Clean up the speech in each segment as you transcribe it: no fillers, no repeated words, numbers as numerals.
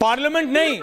Parliament नहीं,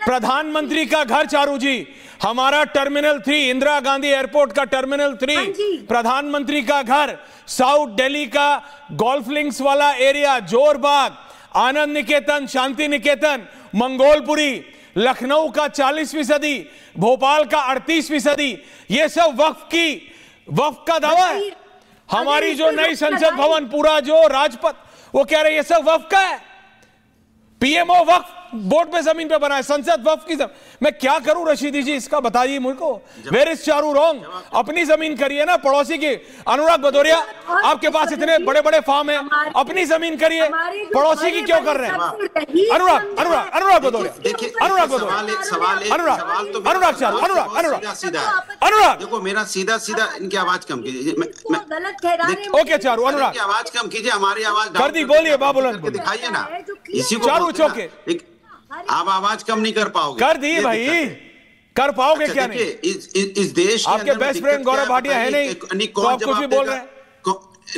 प्रधानमंत्री का घर चारू जी, हमारा टर्मिनल 3, इंदिरा गांधी एयरपोर्ट का टर्मिनल 3, प्रधानमंत्री का घर, साउथ दिल्ली का गोल्फ लिंक्स वाला एरिया, जोरबाग, आनंद निकेतन, शांति निकेतन, मंगोलपुरी, लखनऊ का 40%, भोपाल का 38%, ये सब वक्फ का दावा है। हमारी जो नई संसद भवन, पूरा जो राजपथ, वो कह रहे ये सब वक्फ का है। पीएमओ वक्फ बोर्ड पे जमीन पे बना है, संसद वक्फ की मैं क्या करूं रशीदी जी, इसका बताइए मुझको। Where is Charu wrong? अपनी जमीन करिए ना, पड़ोसी की। अनुराग भदौरिया, आपके पास इतने बड़े बड़े फार्म है, अपनी जमीन करिए, पड़ोसी की क्यों कर रहे हैं? अनुराग भदौरिया, अनुराग देखो, मेरा सीधा इनकी आवाज कम कीजिए। ओके चारू, अनुराग आवाज कम कीजिए, हमारी आवाज कर दी, बोलिए बाबूलाल, दिखाइए ना इसी को। चारू चौके, आप आवाज कम नहीं कर पाओगे। कर दी भाई, कर पाओगे क्या? नहीं, इस देश आपके बेस्ट फ्रेंड गौरव भाटिया है नहीं, तो आप कुछ भी बोल रहे हैं।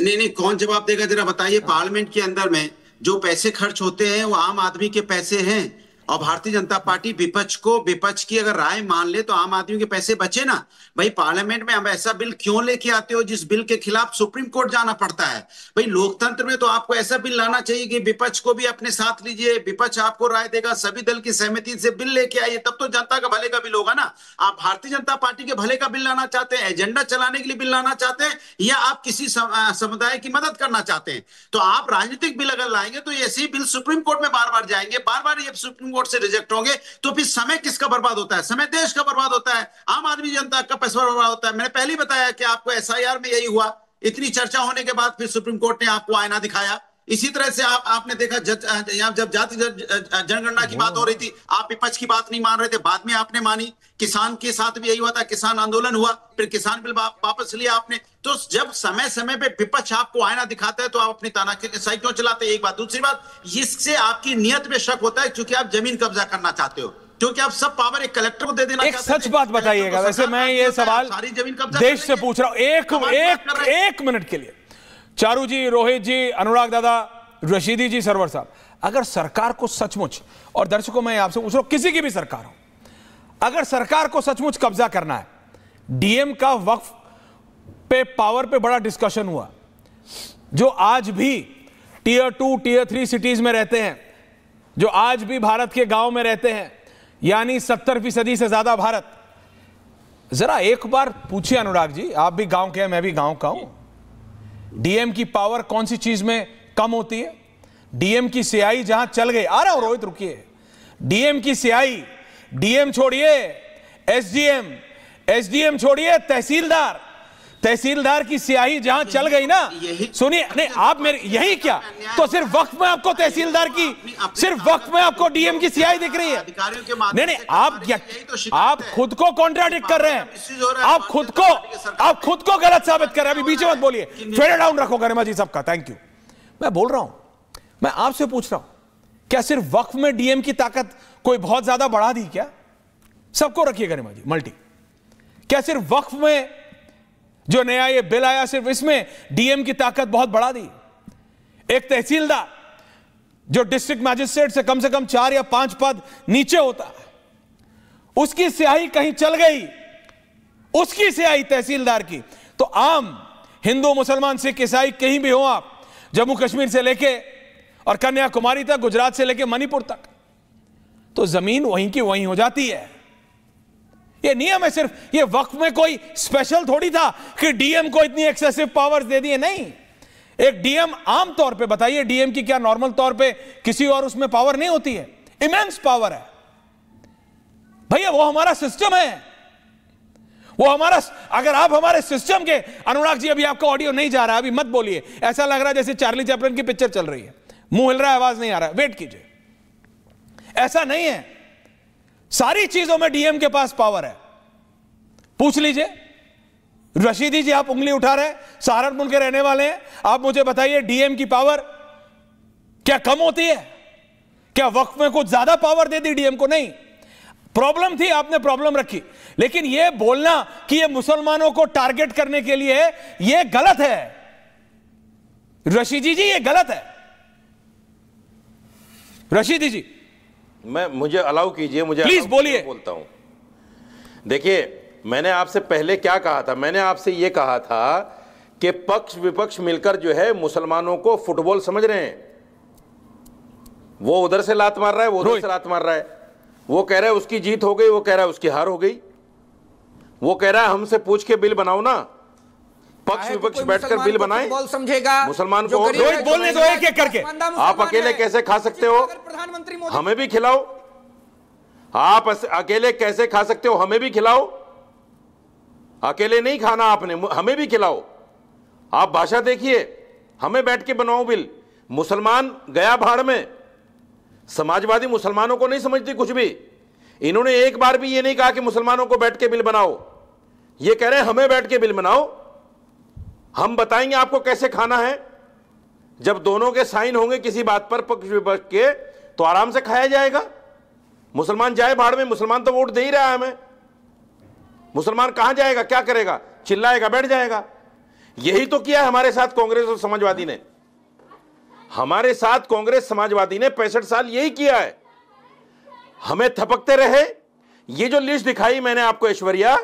नहीं, कौन जवाब देगा जरा बताइए। पार्लियामेंट के अंदर में जो पैसे खर्च होते हैं वो आम आदमी के पैसे हैं, और भारतीय जनता पार्टी विपक्ष की अगर राय मान ले तो आम आदमी के पैसे बचे ना। भाई पार्लियामेंट में हम ऐसा बिल क्यों लेके आते हो जिस बिल के खिलाफ सुप्रीम कोर्ट जाना पड़ता है? भाई लोकतंत्र में तो आपको ऐसा बिल लाना चाहिए कि विपक्ष को भी अपने साथ लीजिए, विपक्ष आपको राय देगा, सभी दल की सहमति से बिल लेके आइए, तब तो जनता का भले का बिल होगा ना। आप भारतीय जनता पार्टी के भले का बिल लाना चाहते हैं, एजेंडा चलाने के लिए बिल लाना चाहते हैं, या आप किसी समुदाय की मदद करना चाहते हैं? तो आप राजनीतिक बिल अगर लाएंगे तो ऐसे ही बिल सुप्रीम कोर्ट में बार बार जाएंगे, बार बार ये सुप्रीम कोर्ट से रिजेक्ट होंगे, तो फिर समय किसका बर्बाद होता है? समय देश का बर्बाद होता है, आम आदमी जनता का पैसा बर्बाद होता है। मैंने पहले ही बताया कि आपको एसआईआर में यही हुआ, इतनी चर्चा होने के बाद फिर सुप्रीम कोर्ट ने आपको आईना दिखाया। इसी तरह से आपने देखा जब जाति जनगणना की बात हो रही थी, आप विपक्ष की बात नहीं मान रहे थे, बाद में आपने मानी। किसान के साथ भी यही हुआ था, किसान आंदोलन हुआ, फिर किसान बिल वापस लिया आपने। तो जब समय समय पे विपक्ष आपको आईना दिखाता है तो आप अपनी तानाशाही क्यों चलाते हैं? एक बात। दूसरी बात, इससे आपकी नियत में शक होता है, क्योंकि आप जमीन कब्जा करना चाहते हो, क्योंकि आप सब पावर एक कलेक्टर को दे देना चाहते हैं। एक सच बात बताइएगा, वैसे मैं ये सवाल सारी जमीन कब्जा देश से पूछ रहा हूं, एक मिनट के लिए। चारू जी, रोहित जी, अनुराग दादा, रशीदी जी, सरवर साहब, अगर सरकार को सचमुच, और दर्शकों मैं आपसे पूछ रहा हूं, किसी की भी सरकार हो, अगर सरकार को सचमुच कब्जा करना है, डीएम का वक्फ पे पावर पे बड़ा डिस्कशन हुआ, जो आज भी टियर 2 टियर 3 सिटीज में रहते हैं, जो आज भी भारत के गांव में रहते हैं, यानी 70% से ज्यादा भारत। जरा एक बार पूछिए अनुराग जी, आप भी गांव के हैं, मैं भी गांव का हूं, डीएम की पावर कौन सी चीज में कम होती है? डीएम की सियाई जहां चल गई, आ रहा हूं रोहित, रुकिए। डीएम की सियाई, डीएम छोड़िए, एसडीएम छोड़िए, तहसीलदार की सियाही जहां चल गई ना, सुनिए, नहीं आप मेरे यही क्या, तो सिर्फ वक्त में आपको तहसीलदार की, सिर्फ वक्त में आपको डीएम की सियाही दिख रही है? नहीं, आप खुद को कॉन्ट्राडिक्ट कर रहे हैं, आप खुद को गलत साबित कर रहे हैं। अभी बीच में मत बोलिए, फेड डाउन रखो गरिमा जी सबका, थैंक यू। मैं बोल रहा हूं, मैं आपसे पूछ रहा हूं, क्या सिर्फ वक्फ में डीएम की ताकत कोई बहुत ज्यादा बढ़ा दी क्या? सबको रखिए गरिमा जी, मल्टी। क्या सिर्फ वक्फ में जो नया ये बिल आया, सिर्फ इसमें डीएम की ताकत बहुत बढ़ा दी? एक तहसीलदार जो डिस्ट्रिक्ट मैजिस्ट्रेट से कम 4 या 5 पद नीचे होता है, उसकी स्याही कहीं चल गई, उसकी स्याही तहसीलदार की, तो आम हिंदू, मुसलमान, सिख, ईसाई कहीं भी हो आप, जम्मू कश्मीर से लेके और कन्याकुमारी तक, गुजरात से लेके मणिपुर तक, तो जमीन वहीं की वहीं हो जाती है। ये नियम है। सिर्फ ये वक्फ में कोई स्पेशल थोड़ी था कि डीएम को इतनी एक्सेसिव पावर्स दे दिए, नहीं। एक डीएम आम तौर पे, बताइए डीएम की क्या नॉर्मल तौर पे किसी और उसमें पावर नहीं होती है? इमेंस पावर है भैया, वो हमारा सिस्टम है, वो हमारा। अगर आप हमारे सिस्टम के, अनुराग जी अभी आपका ऑडियो नहीं जा रहा है, अभी मत बोलिए, ऐसा लग रहा है जैसे चार्ली चैपलिन की पिक्चर चल रही है, मुंह हिल रहा है, आवाज नहीं आ रहा है, वेट कीजिए। ऐसा नहीं है, सारी चीजों में डीएम के पास पावर है। पूछ लीजिए, रशीदी जी आप उंगली उठा रहे हैं, सहारनपुर के रहने वाले हैं, आप मुझे बताइए डीएम की पावर क्या कम होती है? क्या वक्फ में कुछ ज्यादा पावर दे दी डीएम को? नहीं। प्रॉब्लम थी, आपने प्रॉब्लम रखी, लेकिन यह बोलना कि यह मुसलमानों को टारगेट करने के लिए है, यह गलत है। रशीदी जी, यह गलत है। रशीदी जी, मुझे अलाउ कीजिए, मुझे प्लीज बोलिए। बोलता हूं। देखिए, मैंने आपसे पहले क्या कहा था? मैंने आपसे यह कहा था कि पक्ष विपक्ष मिलकर जो है मुसलमानों को फुटबॉल समझ रहे हैं। वो उधर से लात मार रहा है, वो उधर से लात मार रहा है। वो कह रहा है उसकी जीत हो गई, वो कह रहा है उसकी हार हो गई। वो कह रहा है हमसे पूछ के बिल बनाओ ना, पक्ष विपक्ष बैठकर बिल बनाए, समझेगा मुसलमान को। रोहित बोलने दो एक एक करके। आप अकेले कैसे खा सकते हो? प्रधानमंत्री हमें भी खिलाओ। आप अकेले कैसे खा सकते हो? हमें भी खिलाओ। अकेले नहीं खाना आपने, हमें भी खिलाओ। आप भाषा देखिए, हमें बैठ के बनाओ बिल। मुसलमान गया भाड़ में। समाजवादी मुसलमानों को नहीं समझती कुछ भी। इन्होंने एक बार भी ये नहीं कहा कि मुसलमानों को बैठ के बिल बनाओ। ये कह रहे हैं हमें बैठ के बिल बनाओ, हम बताएंगे आपको कैसे खाना है। जब दोनों के साइन होंगे किसी बात पर पक्ष विपक्ष के, तो आराम से खाया जाएगा। मुसलमान जाए भाड़ में, मुसलमान तो वोट दे ही रहा है हमें। मुसलमान कहां जाएगा, क्या करेगा? चिल्लाएगा, बैठ जाएगा। यही तो किया है हमारे साथ कांग्रेस और समाजवादी ने। हमारे साथ कांग्रेस समाजवादी ने 65 साल यही किया है, हमें थपकते रहे। ये जो लिस्ट दिखाई मैंने आपको ऐश्वर्या,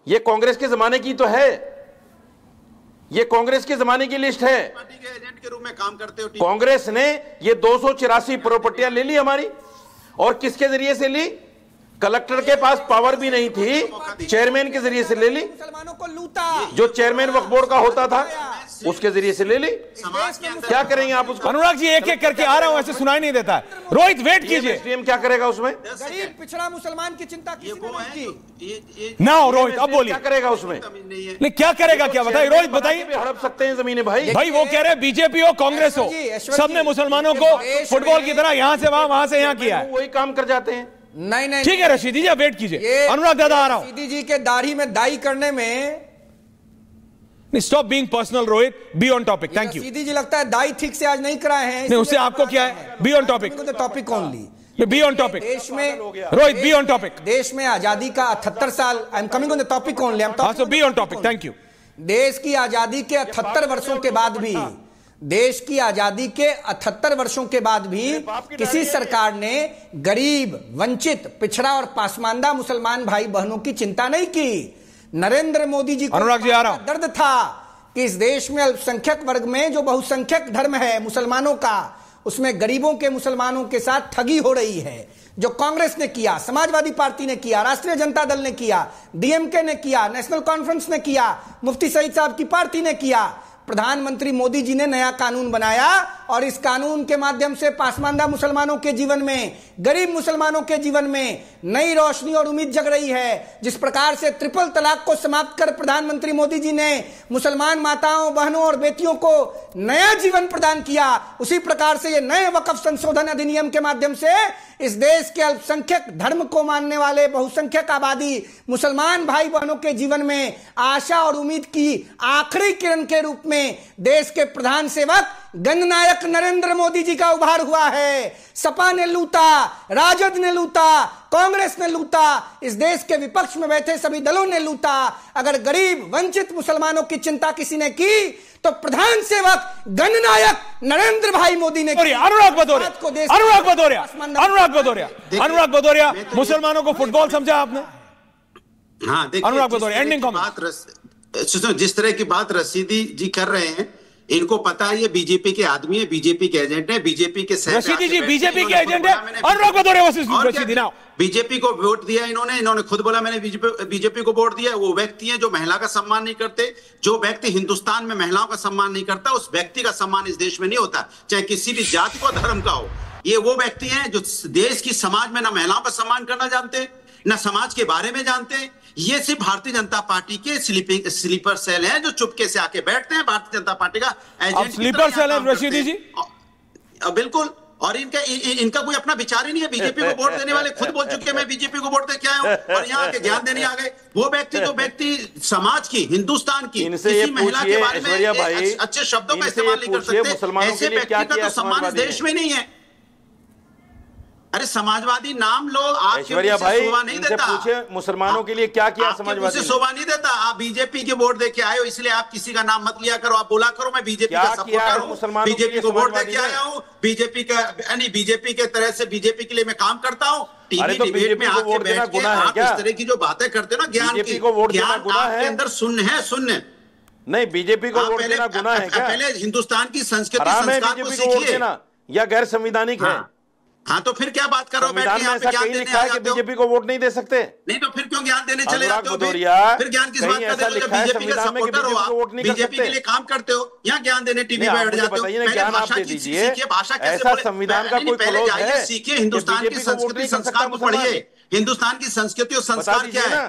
ये कांग्रेस के जमाने की तो है। ये कांग्रेस के जमाने की लिस्ट है। पार्टी के एजेंट के रूप में काम करते हो। कांग्रेस ने ये 284 प्रॉपर्टियां ले ली हमारी, और किसके जरिए से ली? कलेक्टर के पास पावर भी नहीं थी, चेयरमैन के जरिए से ले ली। मुसलमानों को लूटा, जो चेयरमैन वक्फ बोर्ड का होता था उसके जरिए से ले ली। क्या करेंगे आप उसको? अनुराग जी एक एक करके आ रहा हूं, ऐसे सुनाई नहीं देता है। रोहित वेट कीजिए। एसडीएम क्या करेगा उसमें? गरीब पिछड़ा मुसलमान की चिंता किसी ने नहीं की। ना रोहित अब बोलिए, क्या करेगा उसमें? नहीं क्या करेगा, क्या बताइए रोहित, बताइए। हड़प सकते हैं जमीनें भाई। भाई वो कह रहे हैं बीजेपी हो कांग्रेस हो, सबने मुसलमानों को फुटबॉल की तरह यहां से वहां से यहां किया है। वही काम कर जाते हैं। नहीं, ठीक है रशीदी जी, आप वेट कीजिए। अनुराग दादा आ रहा हूं। रशीदी जी के दाढ़ी में दाई करने में stop being personal Rohit, be on topic. Thank you. Rashidi ji लगता है दाई ठीक से आज नहीं कराए हैं। नहीं, उससे आपको क्या है? B on topic, topic only, B on topic. देश में रोहित बी ऑन टॉपिक। देश में आजादी का 78 साल, I am coming on the topic only, I am B on topic. Thank you. देश की आजादी के 78 वर्षों के बाद भी, देश की आजादी के 78 वर्षों के बाद भी किसी सरकार ने गरीब, वंचित, पिछड़ा और पासमानदा मुसलमान भाई बहनों की चिंता नहीं की। नरेंद्र मोदी जी को अनुराग जी आ रहा हूं। दर्द था कि इस देश में अल्पसंख्यक वर्ग में जो बहुसंख्यक धर्म है मुसलमानों का, उसमें गरीबों के मुसलमानों के साथ ठगी हो रही है। जो कांग्रेस ने किया, समाजवादी पार्टी ने किया, राष्ट्रीय जनता दल ने किया, डीएमके ने किया, नेशनल कॉन्फ्रेंस ने किया, मुफ्ती सईद साहब की पार्टी ने किया। प्रधानमंत्री मोदी जी ने नया कानून बनाया और इस कानून के माध्यम से पासमानदा मुसलमानों के जीवन में, गरीब मुसलमानों के जीवन में नई रोशनी और उम्मीद जग रही है। जिस प्रकार से ट्रिपल तलाक को समाप्त कर प्रधानमंत्री मोदी जी ने मुसलमान माताओं, बहनों और बेटियों को नया जीवन प्रदान किया, उसी प्रकार से ये नए वक्फ संशोधन अधिनियम के माध्यम से इस देश के अल्पसंख्यक धर्म को मानने वाले बहुसंख्यक आबादी मुसलमान भाई बहनों के जीवन में आशा और उम्मीद की आखिरी किरण के रूप में देश के प्रधान सेवक गणनायक नरेंद्र मोदी जी का उभार हुआ है। सपा ने लूटा, राजद ने लूटा, कांग्रेस ने लूटा, इस देश के विपक्ष में बैठे सभी दलों ने लूटा। अगर गरीब, वंचित मुसलमानों की चिंता किसी ने की तो प्रधान सेवक गणनायक नरेंद्र भाई मोदी ने। अनुराग भदौरिया, मुसलमानों को फुटबॉल समझा आपने? हाँ, देखिए, अनुराग भदौरिया, एंडिंग कमेंट। जिस तरह की बात रशीदी जी कर रहे हैं, इनको पता है ये बीजेपी के आदमी है, बीजेपी के एजेंट है, बीजेपी के रशीदी जी बीजेपी के एजेंट है। अनुराग भदौरिया रशीदी ना, बीजेपी को वोट दिया इन्होंने खुद बोला मैंने बीजेपी को वोट दिया। वो व्यक्ति है जो महिला का सम्मान नहीं करते। जो व्यक्ति हिंदुस्तान में महिलाओं का सम्मान नहीं करता, उस व्यक्ति का सम्मान इस देश में नहीं होता, चाहे किसी भी जाति को, धर्म का हो। ये वो व्यक्ति हैं जो देश की समाज में ना महिलाओं का सम्मान करना जानते, ना समाज के बारे में जानते। ये सिर्फ भारतीय जनता पार्टी के स्लीपर सेल हैं जो चुपके से आके बैठते हैं। भारतीय जनता पार्टी का एजेंट स्लीपर सेल है रशीदी जी, बिल्कुल। और इनका कोई अपना विचार ही नहीं है। बीजेपी को वोट देने वाले खुद बोल चुके हैं मैं बीजेपी को वोट दे के आया हूं, और यहाँ के ज्ञान देने आ गए। वो व्यक्ति जो व्यक्ति समाज की, हिंदुस्तान की किसी महिला के बारे में अच्छे शब्दों का इस्तेमाल नहीं कर सकते, ऐसे व्यक्ति का तो सम्मान इस देश में नहीं है। अरे समाजवादी नाम लो, आपके ऐश्वर्या मुंह से भाई शोभा नहीं इनसे देता। पूछे मुसलमानों के लिए क्या किया आपके मुंह समाजवादी से ने? शोभा नहीं देता। आप बीजेपी के वोट देके आए हो, इसलिए आप किसी का नाम मत लिया करो। आप बोला करो मैं बीजेपी क्या का किया है सपोर्टर हूँ, मुसलमानों के बीजेपी लिए को वोट समाजवादी देके ने? आया हूँ, बीजेपी का यानी बीजेपी के तरह से बीजेपी के लिए मैं काम करता हूँ। अरे टीवी तो डिबेट बीजेपी में को आके वोट देना बैठ के गुनाह है आप क्या? इस तरह की जो बातें करते हो ना, ज्ञान बीजेपी की, को वोट देना ज्ञान गुनाह आपके है? अंदर शून्य है, शून्य। नहीं, बीजेपी को आप वोट देना गुनाह है क्या? पहले हिंदुस्तान की संस्कृति हराम है संस्कार को बीजेपी को वोट सीखिए। देना या गैर संवैधानिक है? हाँ तो फिर क्या बात कर रहे हो? बैठ संविधान के में यहाँ पे ऐसा ज्ञान कहीं देने लिखा आ है कि जाते हो। बीजेपी को वोट नहीं दे सकते? नहीं तो फिर क्यों ज्ञान देने चले अनुराग जाते हो? भदौरिया, फिर ज्ञान किस बात कहीं का ऐसा देते हो? लिखा है बीजेपी का संविधान में कि सपोर्टर हो बीजेपी आप, को वोट नहीं कर बीजेपी के सकते? लिए काम करते हो, यहाँ ज्ञान देने टीवी नहीं, पे आप बैठ मुझे जाते हो। बताइए ना, पहले ज्ञान आप भाषा दे की दीजिए। सीखिए, भाषा कैसे ऐसा बोले। संविधान का नहीं, कोई पहले क्लॉज जाइए है सीखिए, कि हिंदुस्तान की बीजेपी को वोट संस्कृति नहीं कर सकता संस्कार को मुसलमान? पढ़िए। हिंदुस्तान की संस्कृति और बता संस्कार क्या दीजिए है? ना।